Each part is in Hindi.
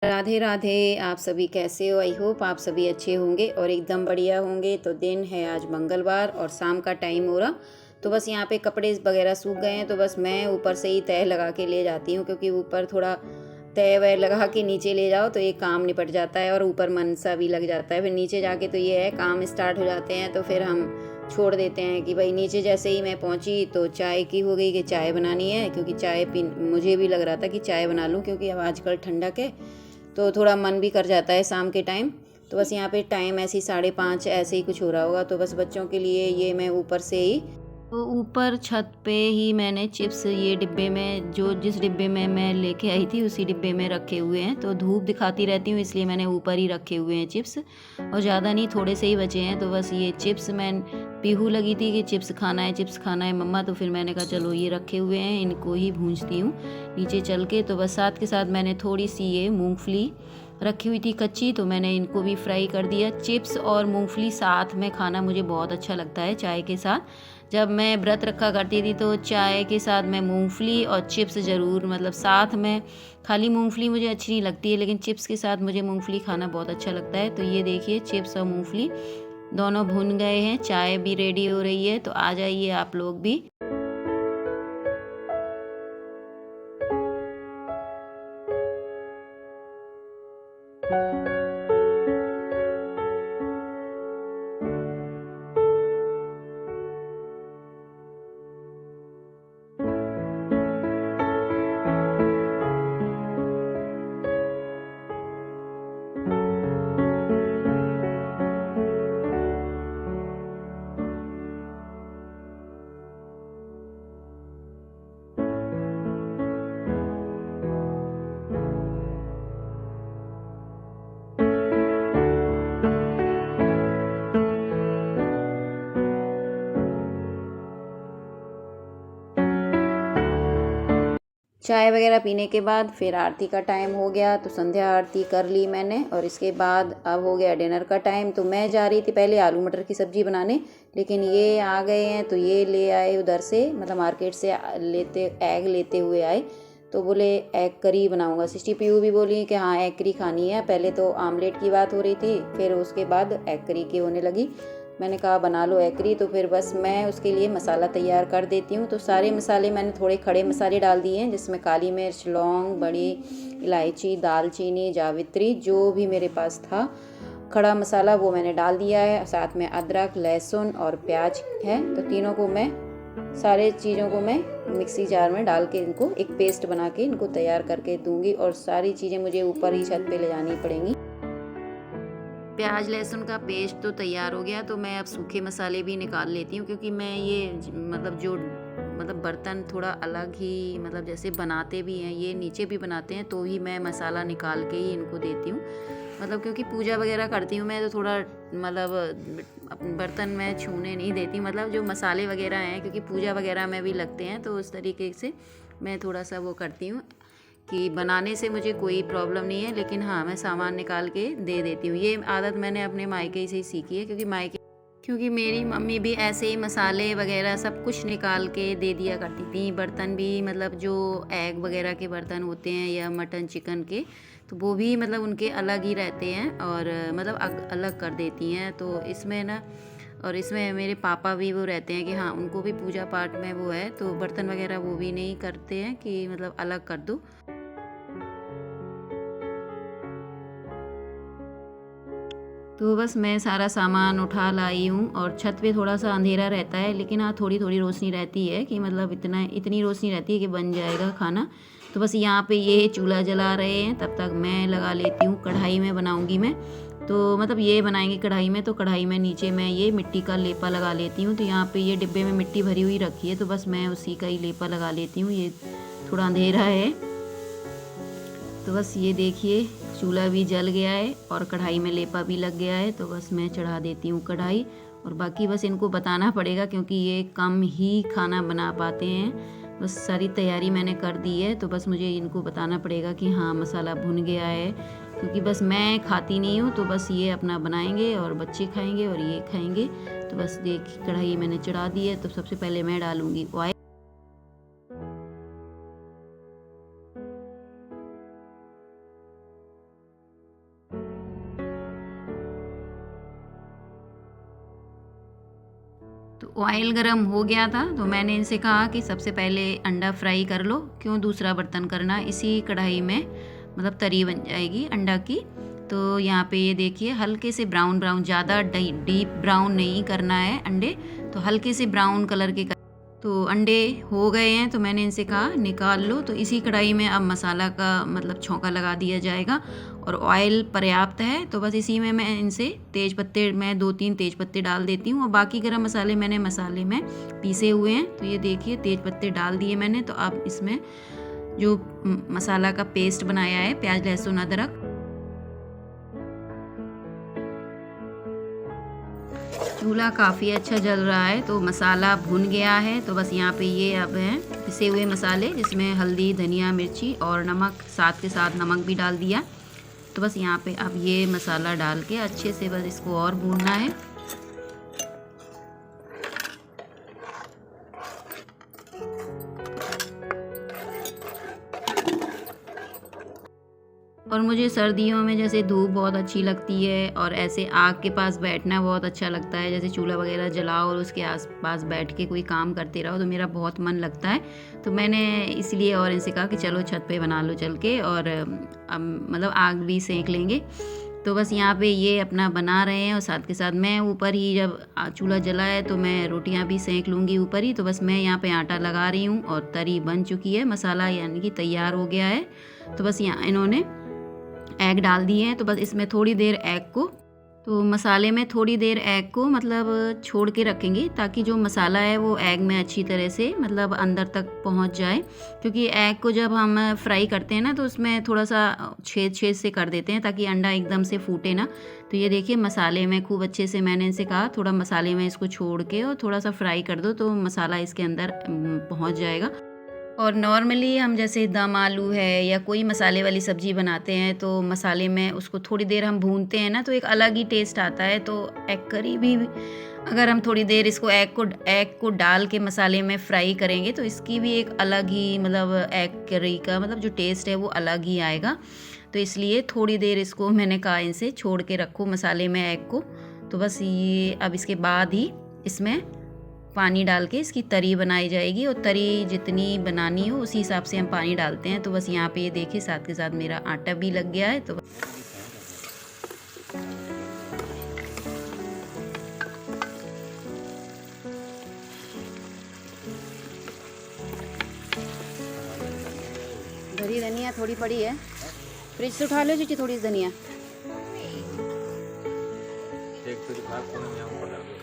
राधे राधे। आप सभी कैसे हो? आई होप आप सभी अच्छे होंगे और एकदम बढ़िया होंगे। तो दिन है आज मंगलवार और शाम का टाइम हो रहा। तो बस यहाँ पे कपड़े वगैरह सूख गए हैं, तो बस मैं ऊपर से ही तह लगा के ले जाती हूँ, क्योंकि ऊपर थोड़ा तह वह लगा के नीचे ले जाओ तो एक काम निपट जाता है और ऊपर मन सा भी लग जाता है। फिर नीचे जाके तो ये है काम स्टार्ट हो जाते हैं, तो फिर हम छोड़ देते हैं कि भाई नीचे जैसे ही मैं पहुंची तो चाय की हो गई कि चाय बनानी है, क्योंकि चाय पी मुझे भी लग रहा था कि चाय बना लूँ, क्योंकि अब आजकल ठंडक है तो थोड़ा मन भी कर जाता है शाम के टाइम। तो बस यहाँ पे टाइम ऐसे ही 5:30 ऐसे ही कुछ हो रहा होगा। तो बस बच्चों के लिए ये मैं ऊपर से ही तो ऊपर छत पे ही मैंने चिप्स ये डिब्बे में जो जिस डिब्बे में मैं लेके आई थी उसी डिब्बे में रखे हुए हैं। तो धूप दिखाती रहती हूँ इसलिए मैंने ऊपर ही रखे हुए हैं चिप्स, और ज़्यादा नहीं, थोड़े से ही बचे हैं। तो बस ये चिप्स मैं पीहू लगी थी कि चिप्स खाना है, चिप्स खाना है मम्मा। तो फिर मैंने कहा चलो ये रखे हुए हैं, इनको ही भूंजती हूँ नीचे चल के। तो बस साथ के साथ मैंने थोड़ी सी ये मूंगफली रखी हुई थी कच्ची, तो मैंने इनको भी फ्राई कर दिया। चिप्स और मूंगफली साथ में खाना मुझे बहुत अच्छा लगता है चाय के साथ। जब मैं व्रत रखा करती थी तो चाय के साथ मैं मूंगफली और चिप्स ज़रूर, मतलब साथ में। खाली मूंगफली मुझे अच्छी नहीं लगती है, लेकिन चिप्स के साथ मुझे मूंगफली खाना बहुत अच्छा लगता है। तो ये देखिए चिप्स और मूंगफली दोनों भुन गए हैं, चाय भी रेडी हो रही है। तो आ जाइए आप लोग भी। चाय वगैरह पीने के बाद फिर आरती का टाइम हो गया, तो संध्या आरती कर ली मैंने। और इसके बाद अब हो गया डिनर का टाइम। तो मैं जा रही थी पहले आलू मटर की सब्ज़ी बनाने, लेकिन ये आ गए हैं तो ये ले आए उधर से, मतलब मार्केट से एग लेते हुए आए। तो बोले एग करी बनाऊंगा। सिस्टी पीयू भी बोली कि हाँ एग करी खानी है। पहले तो आमलेट की बात हो रही थी, फिर उसके बाद एग करी की होने लगी। मैंने कहा बना लो एग करी। तो फिर बस मैं उसके लिए मसाला तैयार कर देती हूँ। तो सारे मसाले मैंने थोड़े खड़े मसाले डाल दिए हैं, जिसमें काली मिर्च, लौंग, बड़ी इलायची, दालचीनी, जावित्री, जो भी मेरे पास था खड़ा मसाला वो मैंने डाल दिया है। साथ में अदरक, लहसुन और प्याज है। तो तीनों को मैं, सारे चीज़ों को मैं मिक्सी जार में डाल के इनको एक पेस्ट बना के इनको तैयार करके दूंगी। और सारी चीज़ें मुझे ऊपर ही छत पे ले जानी पड़ेंगी। प्याज लहसुन का पेस्ट तो तैयार हो गया, तो मैं अब सूखे मसाले भी निकाल लेती हूँ, क्योंकि मैं ये मतलब बर्तन थोड़ा अलग ही, मतलब जैसे बनाते भी हैं ये नीचे भी बनाते हैं, तो ही मैं मसाला निकाल के ही इनको देती हूँ। मतलब क्योंकि पूजा वगैरह करती हूँ मैं, तो थोड़ा मतलब बर्तन में छूने नहीं देती, मतलब जो मसाले वगैरह हैं, क्योंकि पूजा वगैरह में भी लगते हैं, तो उस तरीके से मैं थोड़ा सा वो करती हूँ कि बनाने से मुझे कोई प्रॉब्लम नहीं है, लेकिन हाँ मैं सामान निकाल के दे देती हूँ। ये आदत मैंने अपने मायके से ही सीखी है, क्योंकि मेरी मम्मी भी ऐसे ही मसाले वगैरह सब कुछ निकाल के दे दिया करती थी। बर्तन भी, मतलब जो एग वगैरह के बर्तन होते हैं या मटन चिकन के, तो वो भी मतलब उनके अलग ही रहते हैं, और मतलब अलग कर देती हैं। तो इसमें ना, और इसमें मेरे पापा भी वो रहते हैं कि हाँ उनको भी पूजा पाठ में वो है, तो बर्तन वगैरह वो भी नहीं करते हैं कि मतलब अलग कर दो। तो बस मैं सारा सामान उठा लाई हूँ, और छत पे थोड़ा सा अंधेरा रहता है, लेकिन हाँ थोड़ी थोड़ी रोशनी रहती है कि मतलब इतनी रोशनी रहती है कि बन जाएगा खाना। तो बस यहाँ पे ये चूल्हा जला रहे हैं, तब तक मैं लगा लेती हूँ। कढ़ाई में बनाऊँगी मैं, तो मतलब ये बनाएंगे कढ़ाई में, तो कढ़ाई में नीचे मैं ये मिट्टी का लेपा लगा लेती हूँ। तो यहाँ पे ये डिब्बे में मिट्टी भरी हुई रखी है, तो बस मैं उसी का ही लेपा लगा लेती हूँ। ये थोड़ा अंधेरा है, तो बस ये देखिए चूल्हा भी जल गया है और कढ़ाई में लेपा भी लग गया है। तो बस मैं चढ़ा देती हूँ कढ़ाई, और बाकी बस इनको बताना पड़ेगा, क्योंकि ये कम ही खाना बना पाते हैं। बस सारी तैयारी मैंने कर दी है, तो बस मुझे इनको बताना पड़ेगा कि हाँ मसाला भुन गया है, क्योंकि बस मैं खाती नहीं हूँ। तो बस ये अपना बनाएंगे और बच्चे खाएंगे और ये खाएंगे। तो बस देख कढ़ाई मैंने चढ़ा दी है। तो सबसे पहले मैं डालूँगी ऑयल। ऑयल गरम हो गया था तो मैंने इनसे कहा कि सबसे पहले अंडा फ्राई कर लो, क्यों दूसरा बर्तन करना, इसी कढ़ाई में मतलब तरी बन जाएगी अंडा की। तो यहाँ पे ये देखिए हल्के से ब्राउन ब्राउन, ज़्यादा डीप ब्राउन नहीं करना है अंडे, तो हल्के से ब्राउन कलर के तो अंडे हो गए हैं। तो मैंने इनसे कहा निकाल लो। तो इसी कढ़ाई में अब मसाला का मतलब छौंका लगा दिया जाएगा और ऑयल पर्याप्त है, तो बस इसी में मैं इनसे तेज पत्ते, मैं 2-3 तेज पत्ते डाल देती हूँ और बाकी गरम मसाले मैंने मसाले में पीसे हुए हैं। तो ये देखिए तेज पत्ते डाल दिए मैंने। तो अब इसमें जो मसाला का पेस्ट बनाया है, प्याज लहसुन अदरक, चूल्हा काफ़ी अच्छा जल रहा है तो मसाला भुन गया है। तो बस यहाँ पे ये अब हैं पिसे हुए मसाले, जिसमें हल्दी, धनिया, मिर्ची और नमक, साथ के साथ नमक भी डाल दिया। तो बस यहाँ पे अब ये मसाला डाल के अच्छे से बस इसको और भूनना है। और मुझे सर्दियों में जैसे धूप बहुत अच्छी लगती है और ऐसे आग के पास बैठना बहुत अच्छा लगता है, जैसे चूल्हा वगैरह जलाओ और उसके आसपास बैठ के कोई काम करते रहो तो मेरा बहुत मन लगता है। तो मैंने इसलिए और इनसे कहा कि चलो छत पे बना लो चल के, और अब मतलब आग भी सेंक लेंगे। तो बस यहाँ पे ये अपना बना रहे हैं और साथ के साथ मैं ऊपर ही, जब चूल्हा जला है तो मैं रोटियाँ भी सेंक लूँगी ऊपर ही। तो बस मैं यहाँ पे आटा लगा रही हूँ और तरी बन चुकी है, मसाला यानी कि तैयार हो गया है। तो बस यहाँ इन्होंने एग डाल दिए हैं। तो बस इसमें थोड़ी देर एग को, तो मसाले में थोड़ी देर एग को मतलब छोड़ के रखेंगे ताकि जो मसाला है वो एग में अच्छी तरह से मतलब अंदर तक पहुंच जाए, क्योंकि एग को जब हम फ्राई करते हैं ना तो उसमें थोड़ा सा छेद छेद से कर देते हैं ताकि अंडा एकदम से फूटे ना। तो ये देखिए मसाले में खूब अच्छे से, मैंने इनसे कहा थोड़ा मसाले में इसको छोड़ के और थोड़ा सा फ्राई कर दो तो मसाला इसके अंदर पहुँच जाएगा। और नॉर्मली हम जैसे दम आलू है या कोई मसाले वाली सब्ज़ी बनाते हैं तो मसाले में उसको थोड़ी देर हम भूनते हैं ना तो एक अलग ही टेस्ट आता है। तो एग करी भी अगर हम थोड़ी देर इसको एग को डाल के मसाले में फ्राई करेंगे तो इसकी भी एक अलग ही मतलब एग करी का मतलब जो टेस्ट है वो अलग ही आएगा। तो इसलिए थोड़ी देर इसको मैंने कहा इनसे छोड़ के रखो मसाले में एग को। तो बस ये अब इसके बाद ही इसमें पानी डाल के इसकी तरी बनाई जाएगी, और तरी जितनी बनानी हो उसी हिसाब से हम पानी डालते हैं। तो बस यहाँ पे ये देखिए साथ के साथ मेरा आटा भी लग गया है। तो हरी धनिया थोड़ी पड़ी है, फ्रिज से उठा लो जी थोड़ी धनिया।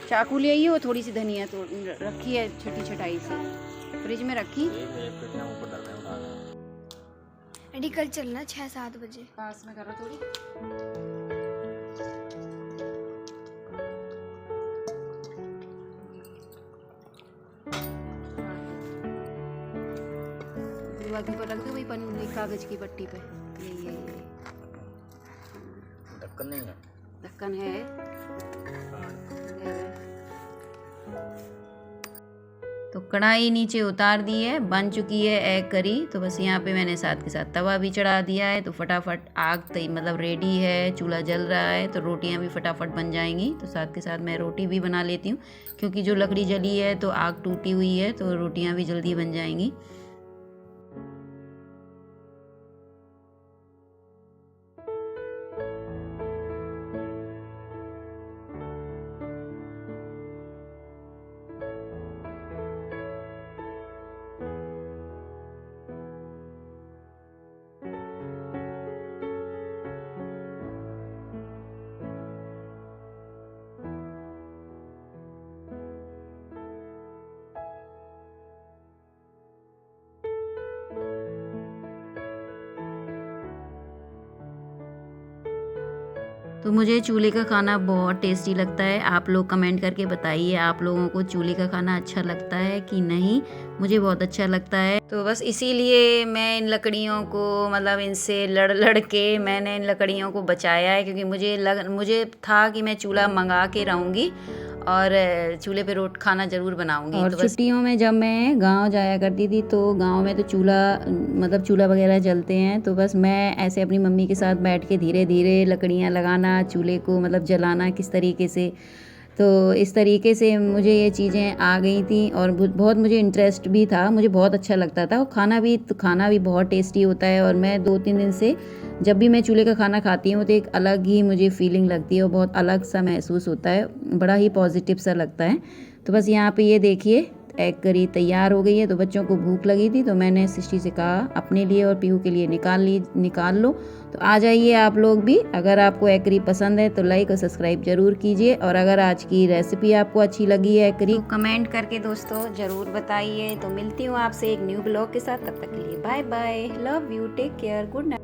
चाकू ले आई हो, थोड़ी सी धनिया तो रखी है छठी छटाई से, फ्रिज में रखी। कल चलना 6-7 बजे, पास में करो थोड़ी। बाकी पर रख दो वही कागज की पट्टी पे। ये ढक्कन नहीं है, ढक्कन है। तो कढ़ाई नीचे उतार दी है, बन चुकी है एग करी। तो बस यहाँ पे मैंने साथ के साथ तवा भी चढ़ा दिया है। तो फटाफट आग मतलब रेडी है, चूल्हा जल रहा है तो रोटियाँ भी फटाफट बन जाएंगी। तो साथ के साथ मैं रोटी भी बना लेती हूँ, क्योंकि जो लकड़ी जली है तो आग टूटी हुई है तो रोटियाँ भी जल्दी बन जाएंगी। तो मुझे चूल्हे का खाना बहुत टेस्टी लगता है। आप लोग कमेंट करके बताइए आप लोगों को चूल्हे का खाना अच्छा लगता है कि नहीं। मुझे बहुत अच्छा लगता है। तो बस इसीलिए मैं इन लकड़ियों को मतलब इनसे लड़ के मैंने इन लकड़ियों को बचाया है, क्योंकि मुझे था कि मैं चूल्हा मंगा के रहूँगी और चूल्हे पे खाना ज़रूर बनाऊंगी। और तो छुट्टियों में जब मैं गांव जाया करती थी तो गांव में तो चूल्हा वगैरह जलते हैं। तो बस मैं ऐसे अपनी मम्मी के साथ बैठ के धीरे धीरे लकड़ियाँ लगाना, चूल्हे को मतलब जलाना किस तरीके से तो इस तरीके से मुझे ये चीज़ें आ गई थी और बहुत मुझे इंटरेस्ट भी था, मुझे बहुत अच्छा लगता था। और खाना भी बहुत टेस्टी होता है। और मैं 2-3 दिन से जब भी मैं चूल्हे का खाना खाती हूँ तो एक अलग ही मुझे फीलिंग लगती है और बहुत अलग सा महसूस होता है, बड़ा ही पॉजिटिव सा लगता है। तो बस यहाँ पे ये देखिए एग करी तैयार हो गई है। तो बच्चों को भूख लगी थी तो मैंने सृष्टि से कहा अपने लिए और पीहू के लिए निकाल लो। तो आ जाइए आप लोग भी। अगर आपको एग करी पसंद है तो लाइक और सब्सक्राइब ज़रूर कीजिए। और अगर आज की रेसिपी आपको अच्छी लगी है एग करी तो कमेंट करके दोस्तों ज़रूर बताइए। तो मिलती हूँ आपसे एक न्यू ब्लॉग के साथ, तब तक के लिए bye bye, love you, take care, good night.